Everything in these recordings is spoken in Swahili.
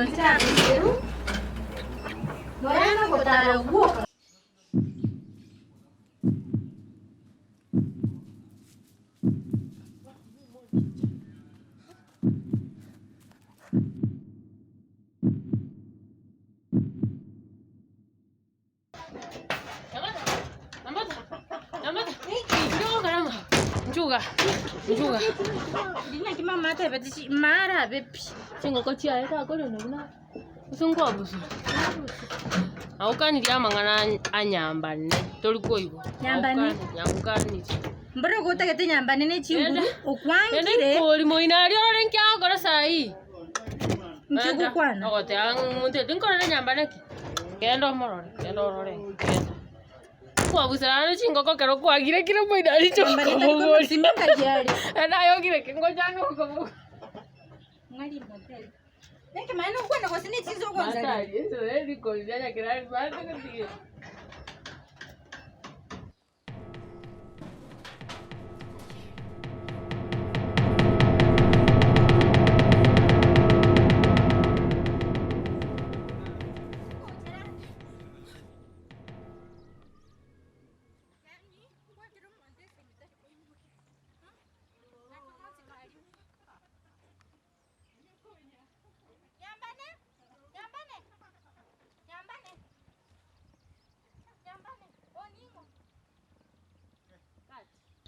nonta biru. Morano kotara ugo. Juga. Dina kima mata beti mara bepi. Chengo kochi aeka kole nuna. Usungwa busu. Aukani dia mangana anyambane. Toliko ibo. Nyambane. Nyambane. Mbona kota kete nyambane ne chinguru. Okwangire. Koli moinari ole nkya kora sai. Nchugu kwana. Ogote munte dinkora nyambane ki. Kendo morore. Kendo rore. Kwa busara chingo kokero kwa gire kire moinari chombo. Simba jari. Ana yo gire kingo jango ko. Ngali motel. Neke maana kwenda kwa sini chizo kwanza. Mata, eso es rico, ya que era más que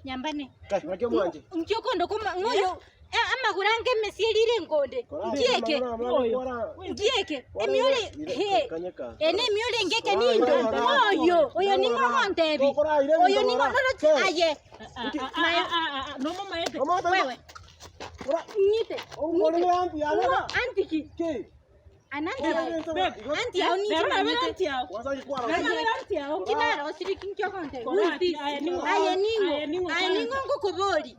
Nyambane. Ngakyo mwanje. Mchokondo kuma ngoyo ama kurange mesirire ngonde. Ndieke. Ndieke. Emiole he. Ene miole ngeke nindo. Oyo ni ngomontebi. Oyo ni ngomono aye. No mama yepe. Wewe. Nyite. Antiki. Anandi anti au ni anti au anti au kinara osiriki nchokonte aye ningo ngokobori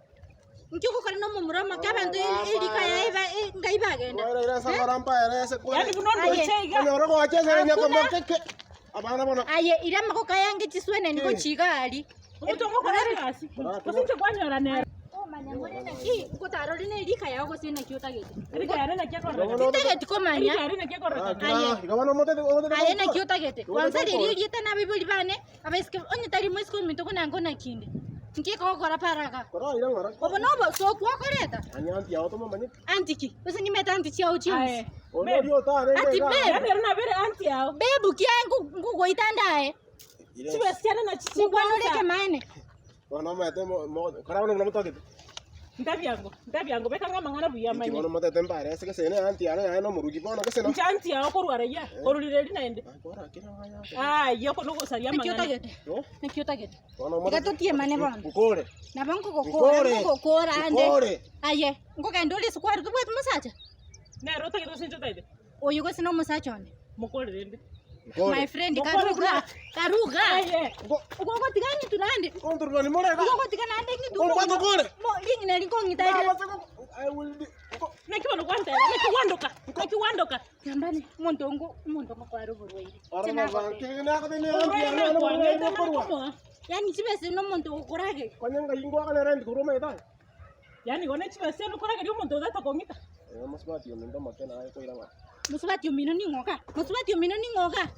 nchoko kana no mumurama kabantu erika yaiba ngaiba genda Ora sakaramba erese kwa yani bunondo chega nyoro ko achese nyakomake abana bona aye irama ko kayange chiswene niko chigali utongo kora kasi kusinche kwanyora ne manyamurena ki kutaro rine erika yao ko sina kiota gete erika yarena kyakora ndege komanya yarena kyakora igabana mote aye na kiota gete kwanza riri tana bibuli bane abeske onye tari mwisiko mitoko nango na kinde nkiko kora paraka kora ira ngara obo nobo so kwa koreta anyanti yao to mama antiki bese ni meta anti chao chini odio ta re anti be yarena bere anti yao bebu kiangu ngugo itandae sibe siana na chichi ngwano leke maene wana mete kora wana mutagete ndabyango bekanga mangana buyamanye kibono mote tempare ese kesene anti yana no murugi bona kesene anti yao korwara ya korulire linaende kora kira yoko nugo saria mangana Nikiota gete wana mote gatotie mane bona ukore na banko kokora ande aye ngoka ndole sikwari kubwet musacha ne rota ke dosincho taide oyo ko sino musacha onde mukole rende my friend karuga aye uko tigani tunande kontrol ni morega uko tigani ande ni ko kwato kore mo lingi na lingo ngitaide I will be nakiwa kwanda nakiwandoka Nyambane montongo kwa robo ile tena kina ka tene anti yana no korwa yani chibese no monto ukorage kwanyanga yingwa kana rendi kuroma ita yani gone chibese no korage dio monto data kongita musbati yo ndo makena ay ko iranga musubati umino ni ngoka